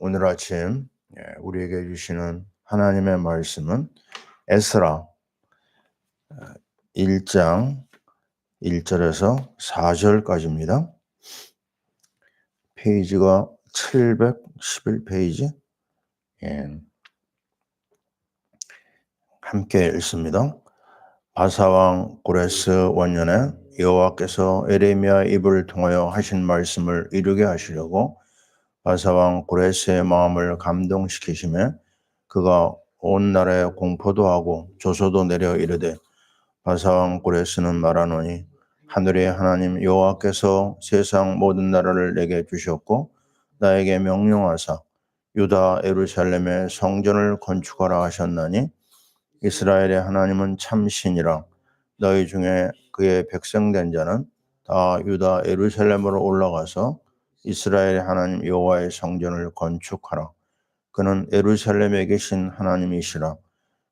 오늘 아침 우리에게 주시는 하나님의 말씀은 에스라 1장 1절에서 4절까지입니다. 페이지가 711페이지. 함께 읽습니다. 바사왕 고레스 원년에 여호와께서 에레미야의 입을 통하여 하신 말씀을 이루게 하시려고 바사왕 고레스의 마음을 감동시키시매 그가 온 나라에 공포도 하고 조소도 내려 이르되 바사왕 고레스는 말하노니 하늘의 하나님 여호와께서 세상 모든 나라를 내게 주셨고 나에게 명령하사 유다 예루살렘의 성전을 건축하라 하셨나니 이스라엘의 하나님은 참신이라 너희 중에 그의 백성된 자는 다 유다 예루살렘으로 올라가서 이스라엘의 하나님 여호와의 성전을 건축하라. 그는 예루살렘에 계신 하나님이시라.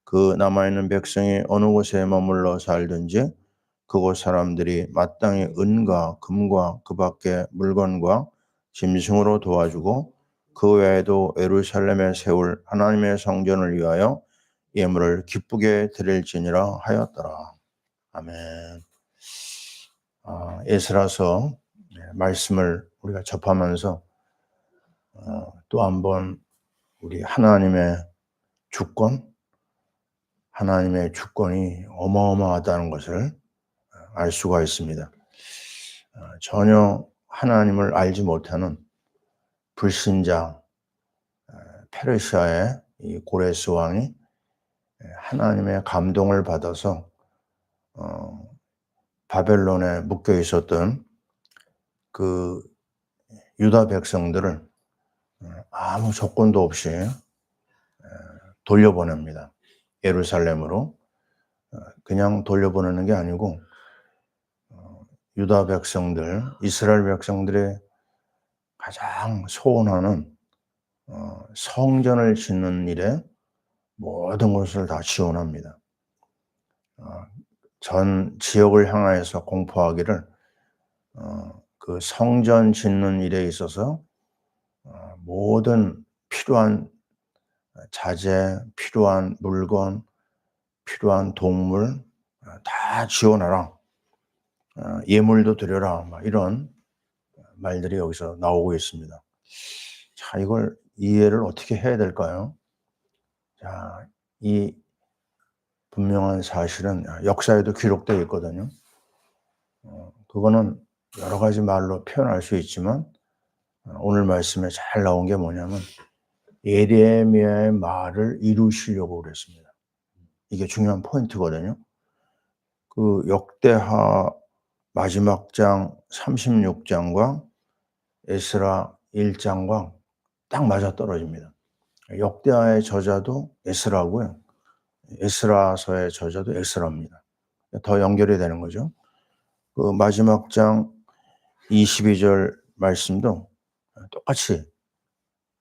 그 남아있는 백성이 어느 곳에 머물러 살든지 그곳 사람들이 마땅히 은과 금과 그 밖의 물건과 짐승으로 도와주고 그 외에도 예루살렘에 세울 하나님의 성전을 위하여 예물을 기쁘게 드릴지니라 하였더라. 아멘. 에스라서 말씀을 우리가 접하면서 또 한번 우리 하나님의 주권, 하나님의 주권이 어마어마하다는 것을 알 수가 있습니다. 전혀 하나님을 알지 못하는 불신자 페르시아의 이 고레스 왕이 하나님의 감동을 받아서 바벨론에 묶여 있었던 그 유다 백성들을 아무 조건도 없이 돌려보냅니다. 예루살렘으로. 그냥 돌려보내는 게 아니고 유다 백성들, 이스라엘 백성들의 가장 소원하는 성전을 짓는 일에 모든 것을 다 지원합니다. 전 지역을 향하여서 공포하기를 그 성전 짓는 일에 있어서 모든 필요한 자재, 필요한 물건, 필요한 동물 다 지원하라. 예물도 드려라. 막 이런 말들이 여기서 나오고 있습니다. 자, 이걸 이해를 어떻게 해야 될까요? 자, 이 분명한 사실은 역사에도 기록되어 있거든요. 그거는 여러 가지 말로 표현할 수 있지만 오늘 말씀에 잘 나온 게 뭐냐면 예레미야의 말을 이루시려고 그랬습니다. 이게 중요한 포인트거든요. 그 역대하 마지막 장 36장과 에스라 1장과 딱 맞아떨어집니다. 역대하의 저자도 에스라고요. 에스라서의 저자도 에스라입니다. 더 연결이 되는 거죠. 그 마지막 장 22절 말씀도 똑같이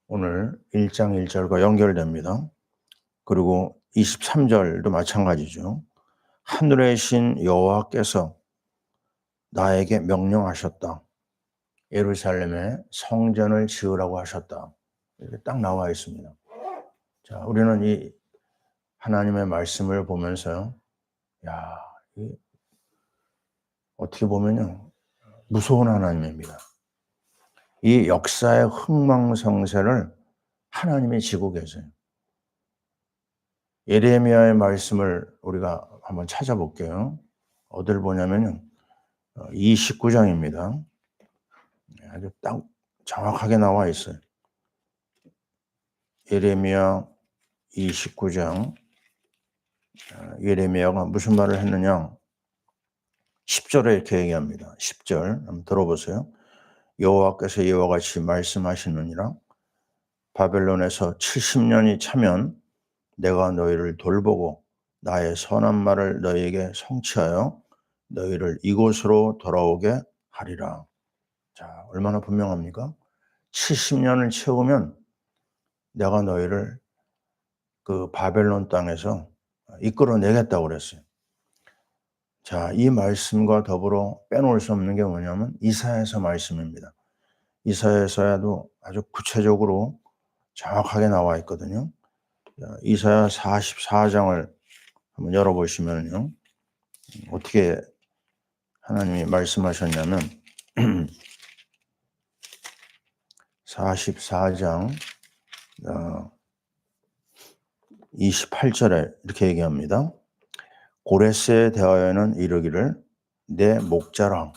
오늘 1장 1절과 연결됩니다. 그리고 23절도 마찬가지죠. 하늘의 신 여호와께서 나에게 명령하셨다. 예루살렘에 성전을 지으라고 하셨다. 이렇게 딱 나와 있습니다. 자, 우리는 이 하나님의 말씀을 보면서요. 야, 어떻게 보면요. 무서운 하나님입니다. 이 역사의 흥망성쇠를 하나님이 지고 계세요. 예레미야의 말씀을 우리가 한번 찾아볼게요. 어딜 보냐면요. 29장입니다. 아주 딱 정확하게 나와 있어요. 예레미야 29장. 예레미야가 무슨 말을 했느냐. 10절에 이렇게 얘기합니다. 10절 한번 들어보세요. 여호와께서 이와 같이 말씀하시느니라. 바벨론에서 70년이 차면 내가 너희를 돌보고 나의 선한 말을 너희에게 성취하여 너희를 이곳으로 돌아오게 하리라. 자, 얼마나 분명합니까? 70년을 채우면 내가 너희를 그 바벨론 땅에서 이끌어내겠다고 그랬어요. 자, 이 말씀과 더불어 빼놓을 수 없는 게 뭐냐면 이사야서 말씀입니다. 이사야서에도 아주 구체적으로 정확하게 나와 있거든요. 이사야 44장을 한번 열어보시면요. 어떻게 하나님이 말씀하셨냐면 44장 28절에 이렇게 얘기합니다. 고레스에 대하여는 이르기를 내 목자랑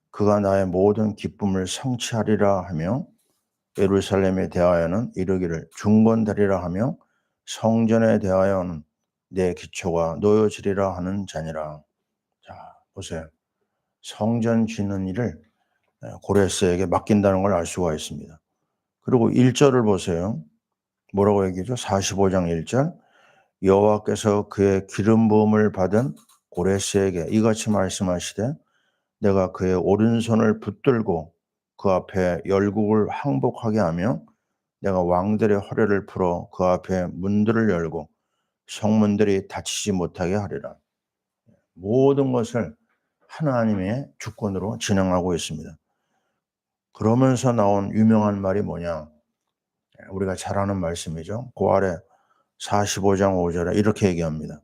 그가 나의 모든 기쁨을 성취하리라 하며 예루살렘에 대하여는 이르기를 중건되리라 하며 성전에 대하여는 내 기초가 놓여지리라 하는 자니라. 자, 보세요. 성전 짓는 일을 고레스에게 맡긴다는 걸 알 수가 있습니다. 그리고 1절을 보세요. 뭐라고 얘기죠? 45장 1절. 여호와께서 그의 기름 부음을 받은 고레스에게 이같이 말씀하시되 내가 그의 오른손을 붙들고 그 앞에 열국을 항복하게 하며 내가 왕들의 허리를 풀어 그 앞에 문들을 열고 성문들이 닫히지 못하게 하리라. 모든 것을 하나님의 주권으로 진행하고 있습니다. 그러면서 나온 유명한 말이 뭐냐? 우리가 잘 아는 말씀이죠. 그 아래 45장 5절에 이렇게 얘기합니다.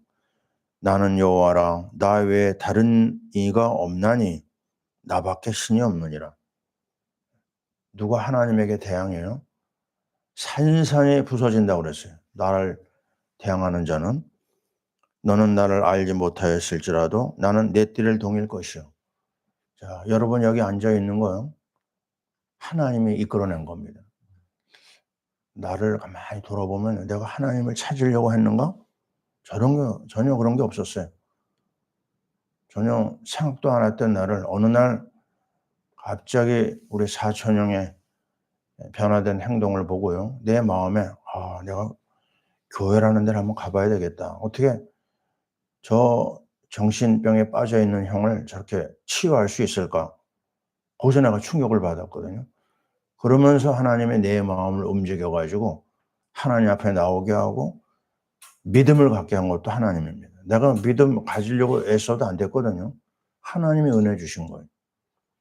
나는 여호와라 나 외에 다른 이가 없나니 나밖에 신이 없느니라. 누가 하나님에게 대항해요? 산산이 부서진다고 그랬어요. 나를 대항하는 자는 너는 나를 알지 못하였을지라도 나는 내 띠를 동일 것이요. 자, 여러분 여기 앉아 있는 거요. 하나님이 이끌어낸 겁니다. 나를 가만히 돌아보면 내가 하나님을 찾으려고 했는가? 전혀 그런 게 없었어요. 전혀 생각도 안 했던 나를 어느 날 갑자기 우리 사촌형의 변화된 행동을 보고요. 내 마음에 내가 교회라는 데를 한번 가봐야 되겠다. 어떻게 저 정신병에 빠져 있는 형을 저렇게 치유할 수 있을까? 거기서 내가 충격을 받았거든요. 그러면서 하나님의 내 마음을 움직여 가지고 하나님 앞에 나오게 하고 믿음을 갖게 한 것도 하나님입니다. 내가 믿음 가지려고 애써도 안 됐거든요. 하나님이 은혜 주신 거예요.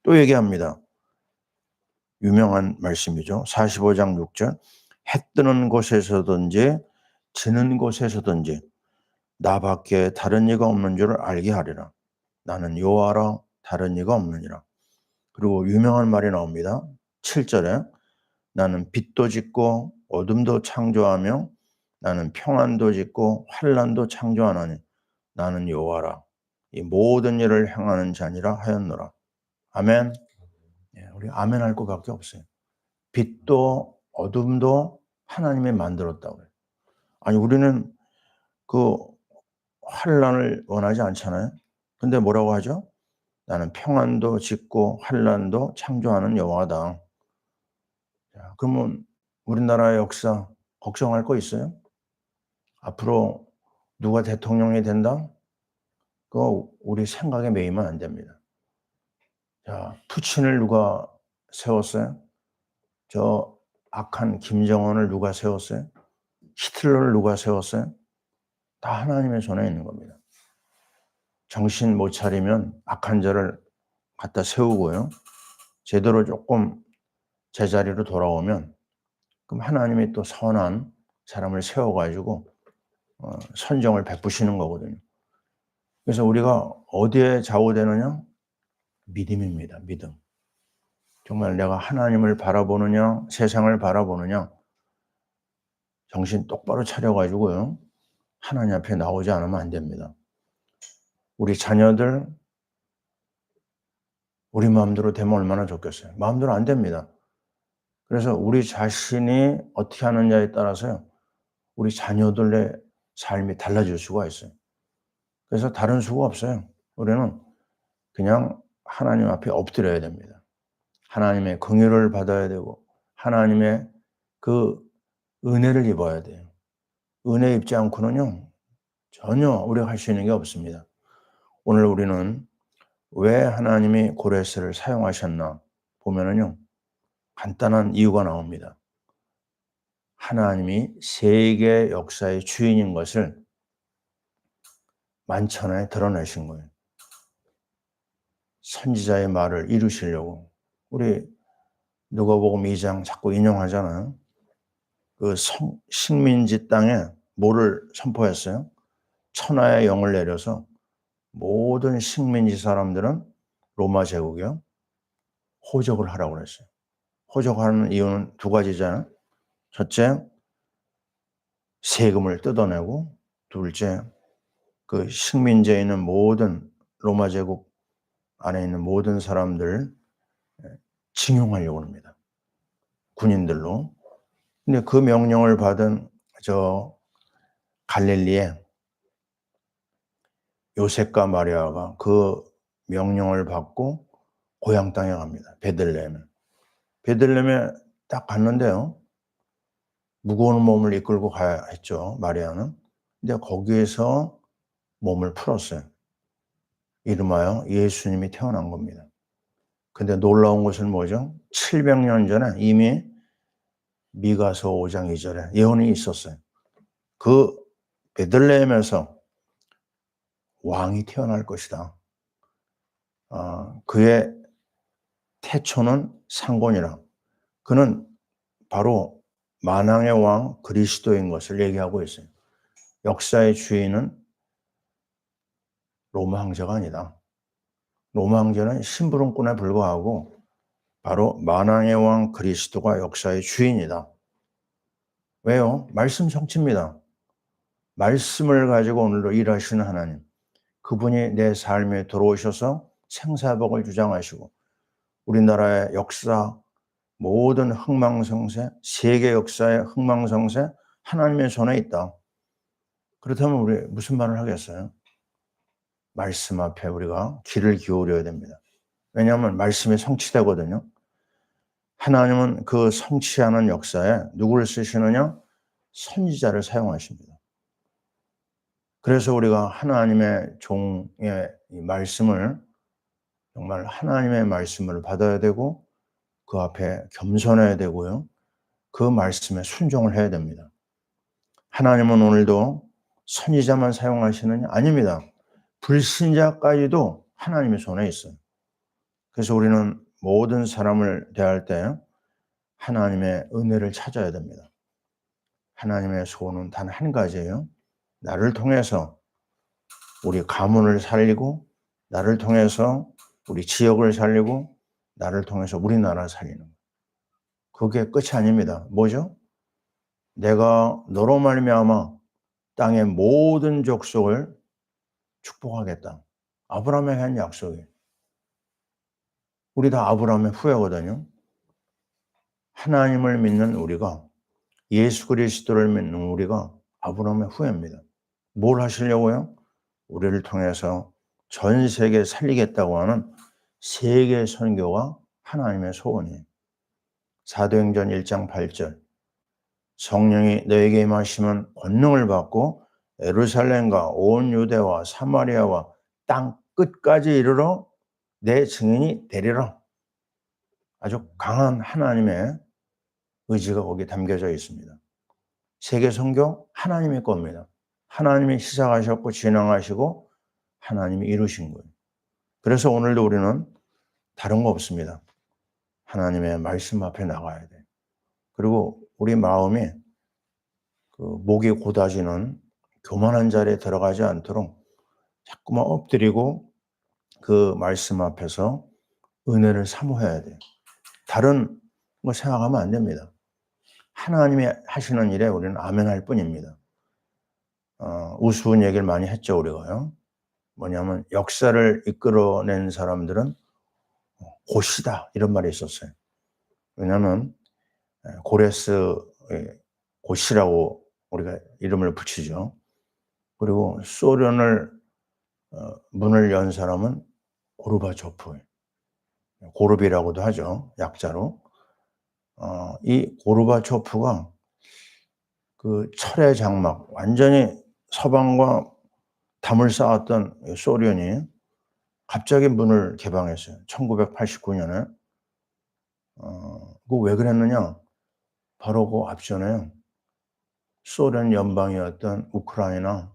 또 얘기합니다. 유명한 말씀이죠. 45장 6절. 해 뜨는 곳에서든지 지는 곳에서든지 나밖에 다른 이가 없는 줄을 알게 하리라. 나는 여호와라 다른 이가 없느니라. 그리고 유명한 말이 나옵니다. 7절에 나는 빛도 짓고 어둠도 창조하며 나는 평안도 짓고 환난도 창조하나니 나는 여호와라. 이 모든 일을 행하는 자니라 하였노라. 아멘. 우리 아멘 할 것밖에 없어요. 빛도 어둠도 하나님이 만들었다고 해요. 아니 우리는 그 환난을 원하지 않잖아요. 근데 뭐라고 하죠? 나는 평안도 짓고 환난도 창조하는 여호와다. 자, 그러면 우리나라의 역사 걱정할 거 있어요? 앞으로 누가 대통령이 된다? 그거 우리 생각에 매이면 안 됩니다. 자, 푸틴을 누가 세웠어요? 저 악한 김정은을 누가 세웠어요? 히틀러를 누가 세웠어요? 다 하나님의 손에 있는 겁니다. 정신 못 차리면 악한 자를 갖다 세우고요. 제대로 조금 제자리로 돌아오면 그럼 하나님이 또 선한 사람을 세워가지고 선정을 베푸시는 거거든요. 그래서 우리가 어디에 좌우되느냐? 믿음입니다. 믿음. 정말 내가 하나님을 바라보느냐, 세상을 바라보느냐, 정신 똑바로 차려가지고요. 하나님 앞에 나오지 않으면 안 됩니다. 우리 자녀들, 우리 마음대로 되면 얼마나 좋겠어요. 마음대로 안 됩니다. 그래서 우리 자신이 어떻게 하느냐에 따라서요. 우리 자녀들의 삶이 달라질 수가 있어요. 그래서 다른 수가 없어요. 우리는 그냥 하나님 앞에 엎드려야 됩니다. 하나님의 긍휼을 받아야 되고 하나님의 그 은혜를 입어야 돼요. 은혜 입지 않고는요. 전혀 우리가 할 수 있는 게 없습니다. 오늘 우리는 왜 하나님이 고레스를 사용하셨나 보면은요. 간단한 이유가 나옵니다. 하나님이 세계 역사의 주인인 것을 만천하에 드러내신 거예요. 선지자의 말을 이루시려고. 우리 누가복음 2장 자꾸 인용하잖아요. 그 식민지 땅에 뭐를 선포했어요? 천하의 영을 내려서 모든 식민지 사람들은 로마 제국이요 호적을 하라고 그랬어요. 호적하는 이유는 두 가지잖아요. 첫째, 세금을 뜯어내고, 둘째, 그 식민지에 있는 모든 로마 제국 안에 있는 모든 사람들 징용하려고 합니다. 군인들로. 근데 그 명령을 받은 저 갈릴리에 요셉과 마리아가 그 명령을 받고 고향 땅에 갑니다. 베들레헴에. 베들레헴에 딱 갔는데요. 무거운 몸을 이끌고 가야 했죠, 마리아는. 근데 거기에서 몸을 풀었어요. 이름하여 예수님이 태어난 겁니다. 근데 놀라운 것은 뭐죠? 700년 전에 이미 미가서 5장 2절에 예언이 있었어요. 그 베들레헴에서 왕이 태어날 것이다. 그의 태초는 상곤이라. 그는 바로 만왕의 왕 그리스도인 것을 얘기하고 있어요. 역사의 주인은 로마 황제가 아니다. 로마 황제는 심부름꾼에 불과하고 바로 만왕의 왕 그리스도가 역사의 주인이다. 왜요? 말씀 성취입니다. 말씀을 가지고 오늘도 일하시는 하나님. 그분이 내 삶에 들어오셔서 생사복을 주장하시고 우리나라의 역사 모든 흥망성쇠, 세계 역사의 흥망성쇠 하나님의 손에 있다. 그렇다면 우리 무슨 말을 하겠어요? 말씀 앞에 우리가 귀를 기울여야 됩니다. 왜냐하면 말씀이 성취되거든요. 하나님은 그 성취하는 역사에 누구를 쓰시느냐? 선지자를 사용하십니다. 그래서 우리가 하나님의 종의 말씀을 정말 하나님의 말씀을 받아야 되고 그 앞에 겸손해야 되고요. 그 말씀에 순종을 해야 됩니다. 하나님은 오늘도 선지자만 사용하시느냐? 아닙니다. 불신자까지도 하나님의 손에 있어요. 그래서 우리는 모든 사람을 대할 때 하나님의 은혜를 찾아야 됩니다. 하나님의 소원은 단 한 가지예요. 나를 통해서 우리 가문을 살리고 나를 통해서 우리 지역을 살리고 나를 통해서 우리나라를 살리는 것. 그게 끝이 아닙니다. 뭐죠? 내가 너로 말미암아 땅의 모든 족속을 축복하겠다. 아브라함에게 한 약속이에요. 우리 다 아브라함의 후예거든요. 하나님을 믿는 우리가 예수 그리스도를 믿는 우리가 아브라함의 후예입니다. 뭘 하시려고요? 우리를 통해서 전 세계 살리겠다고 하는 세계 선교가 하나님의 소원이에요. 사도행전 1장 8절 성령이 너에게 임하시면 권능을 받고 예루살렘과 온 유대와 사마리아와 땅 끝까지 이르러 내 증인이 되리라. 아주 강한 하나님의 의지가 거기에 담겨져 있습니다. 세계 선교 하나님의 겁니다. 하나님이 시작하셨고 진행하시고 하나님이 이루신 거예요. 그래서 오늘도 우리는 다른 거 없습니다. 하나님의 말씀 앞에 나가야 돼. 그리고 우리 마음이 그 목이 고다지는 교만한 자리에 들어가지 않도록 자꾸만 엎드리고 그 말씀 앞에서 은혜를 사모해야 돼요. 다른 거 생각하면 안 됩니다. 하나님이 하시는 일에 우리는 아멘할 뿐입니다. 우스운 얘기를 많이 했죠, 우리가요. 뭐냐면 역사를 이끌어낸 사람들은 고시다 이런 말이 있었어요. 왜냐하면 고레스 고시라고 우리가 이름을 붙이죠. 그리고 소련을 문을 연 사람은 고르바초프예요. 고르비라고도 하죠, 약자로. 이 고르바초프가 그 철의 장막, 완전히 서방과 담을 쌓았던 소련이 갑자기 문을 개방했어요. 1989년에. 그거 왜 그랬느냐? 바로 그 앞전에 소련 연방이었던 우크라이나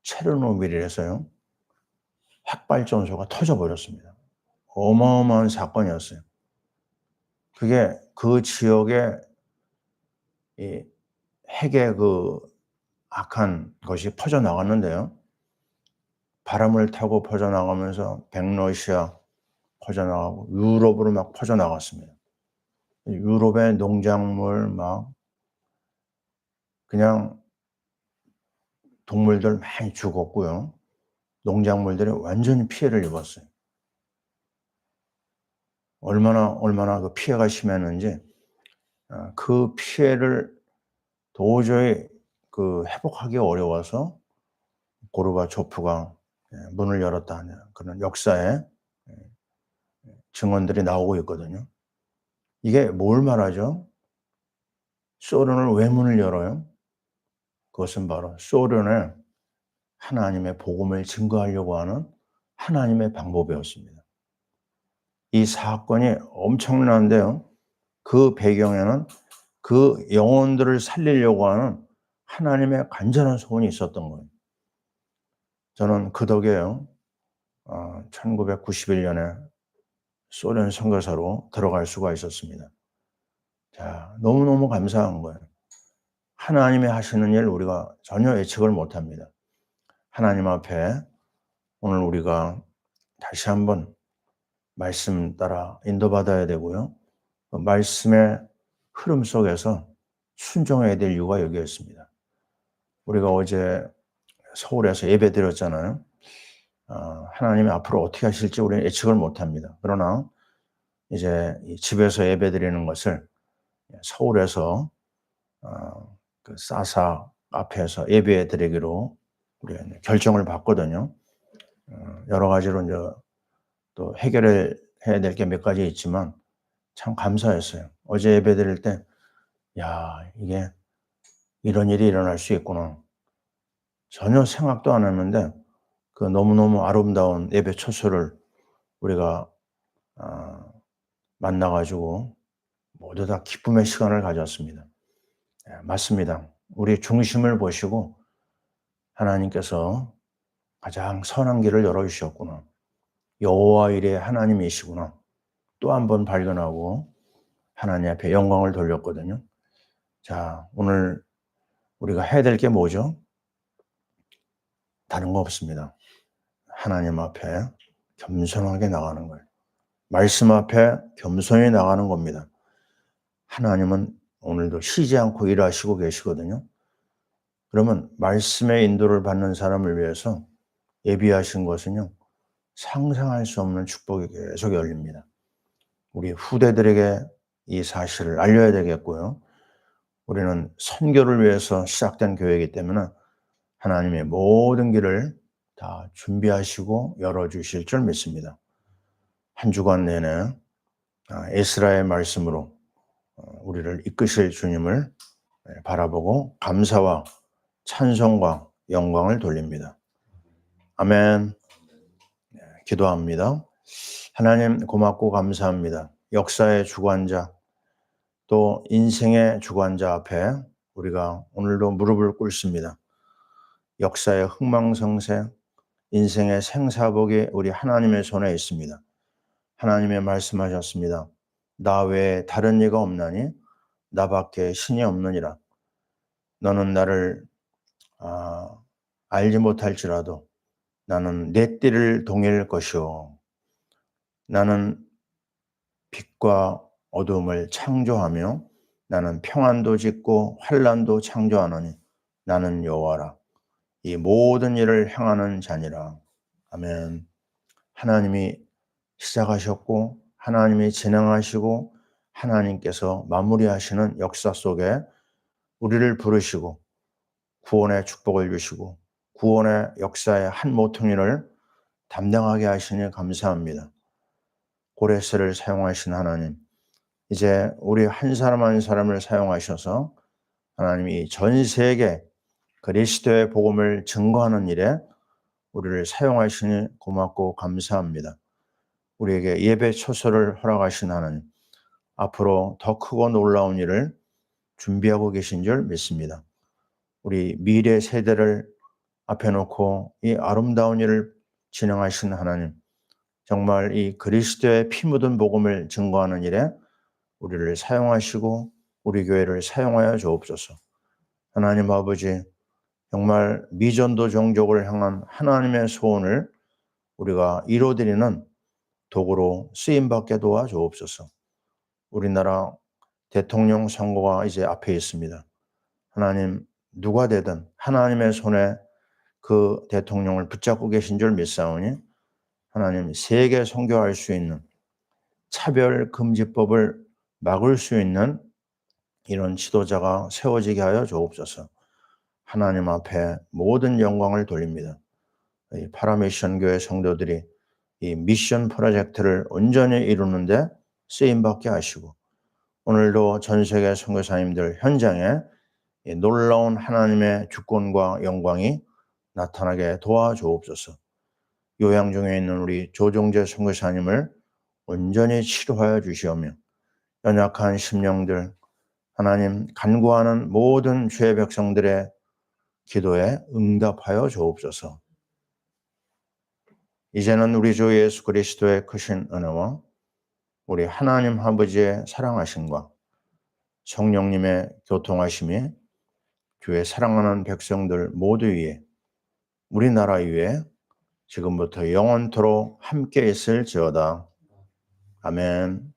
체르노빌에서요. 핵발전소가 터져버렸습니다. 어마어마한 사건이었어요. 그게 그 지역의 이 핵의 그 악한 것이 퍼져나갔는데요. 바람을 타고 퍼져나가면서 백러시아 퍼져나가고 유럽으로 막 퍼져나갔습니다. 유럽의 농작물 막 그냥 동물들 많이 죽었고요. 농작물들이 완전히 피해를 입었어요. 얼마나 그 피해가 심했는지 그 피해를 도저히 그 회복하기 어려워서 고르바초프가 문을 열었다 하는 그런 역사의 증언들이 나오고 있거든요. 이게 뭘 말하죠? 소련을 왜 문을 열어요? 그것은 바로 소련에 하나님의 복음을 증거하려고 하는 하나님의 방법이었습니다. 이 사건이 엄청난데요. 그 배경에는 그 영혼들을 살리려고 하는 하나님의 간절한 소원이 있었던 거예요. 저는 그 덕에요. 1991년에 소련 선교사로 들어갈 수가 있었습니다. 자, 너무너무 감사한 거예요. 하나님이 하시는 일 우리가 전혀 예측을 못합니다. 하나님 앞에 오늘 우리가 다시 한번 말씀 따라 인도받아야 되고요. 그 말씀의 흐름 속에서 순종해야 될 이유가 여기에 있습니다. 우리가 어제 서울에서 예배 드렸잖아요. 하나님이 앞으로 어떻게 하실지 우리는 예측을 못합니다. 그러나 이제 집에서 예배 드리는 것을 서울에서 그 사사 앞에서 예배 드리기로 우리 결정을 봤거든요. 여러 가지로 이제 또 해결을 해야 될 게 몇 가지 있지만 참 감사했어요. 어제 예배 드릴 때, 야, 이게 이런 일이 일어날 수 있구나. 전혀 생각도 안 했는데 그 너무너무 아름다운 예배 초소를 우리가 만나가지고 모두 다 기쁨의 시간을 가졌습니다. 맞습니다. 우리 중심을 보시고 하나님께서 가장 선한 길을 열어주셨구나. 여호와 일의 하나님이시구나. 또 한 번 발견하고 하나님 앞에 영광을 돌렸거든요. 자, 오늘 우리가 해야 될 게 뭐죠? 다른 거 없습니다. 하나님 앞에 겸손하게 나가는 거예요. 말씀 앞에 겸손히 나가는 겁니다. 하나님은 오늘도 쉬지 않고 일하시고 계시거든요. 그러면 말씀의 인도를 받는 사람을 위해서 예비하신 것은요, 상상할 수 없는 축복이 계속 열립니다. 우리 후대들에게 이 사실을 알려야 되겠고요. 우리는 선교를 위해서 시작된 교회이기 때문에 하나님의 모든 길을 다 준비하시고 열어주실 줄 믿습니다. 한 주간 내내 에스라의 말씀으로 우리를 이끄실 주님을 바라보고 감사와 찬송과 영광을 돌립니다. 아멘. 기도합니다. 하나님 고맙고 감사합니다. 역사의 주관자 또 인생의 주관자 앞에 우리가 오늘도 무릎을 꿇습니다. 역사의 흥망성쇠, 인생의 생사복이 우리 하나님의 손에 있습니다. 하나님의 말씀하셨습니다. 나 외에 다른 이가 없나니 나밖에 신이 없느니라. 너는 나를 알지 못할지라도 나는 내 띠를 동일 것이요. 나는 빛과 어둠을 창조하며 나는 평안도 짓고 환난도 창조하노니 나는 여호와라. 이 모든 일을 행하는 자니라. 아멘. 하나님이 시작하셨고 하나님이 진행하시고 하나님께서 마무리하시는 역사 속에 우리를 부르시고 구원의 축복을 주시고 구원의 역사의 한 모퉁이를 담당하게 하시니 감사합니다. 고레스를 사용하신 하나님, 이제 우리 한 사람 한 사람을 사용하셔서 하나님이 전 세계 그리스도의 복음을 증거하는 일에 우리를 사용하시니 고맙고 감사합니다. 우리에게 예배 초소를 허락하신 하나님, 앞으로 더 크고 놀라운 일을 준비하고 계신 줄 믿습니다. 우리 미래 세대를 앞에 놓고 이 아름다운 일을 진행하신 하나님, 정말 이 그리스도의 피 묻은 복음을 증거하는 일에 우리를 사용하시고 우리 교회를 사용하여 주옵소서. 하나님 아버지, 정말 미전도 종족을 향한 하나님의 소원을 우리가 이루어드리는 도구로 쓰임받게 도와주옵소서. 우리나라 대통령 선거가 이제 앞에 있습니다. 하나님, 누가 되든 하나님의 손에 그 대통령을 붙잡고 계신 줄 믿사오니 하나님, 세계 선교할 수 있는 차별금지법을 막을 수 있는 이런 지도자가 세워지게 하여 주옵소서. 하나님 앞에 모든 영광을 돌립니다. 이 파라미션 교회 성도들이 이 미션 프로젝트를 온전히 이루는데 쓰임받게 하시고, 오늘도 전 세계 선교사님들 현장에 이 놀라운 하나님의 주권과 영광이 나타나게 도와주옵소서. 요양 중에 있는 우리 조종재 선교사님을 온전히 치료하여 주시오며, 연약한 심령들, 하나님 간구하는 모든 주의 백성들의 기도에 응답하여 주옵소서. 이제는 우리 주 예수 그리스도의 크신 은혜와 우리 하나님 아버지의 사랑하심과 성령님의 교통하심이 주의 사랑하는 백성들 모두 위에, 우리나라 위에 지금부터 영원토록 함께 있을지어다. 아멘.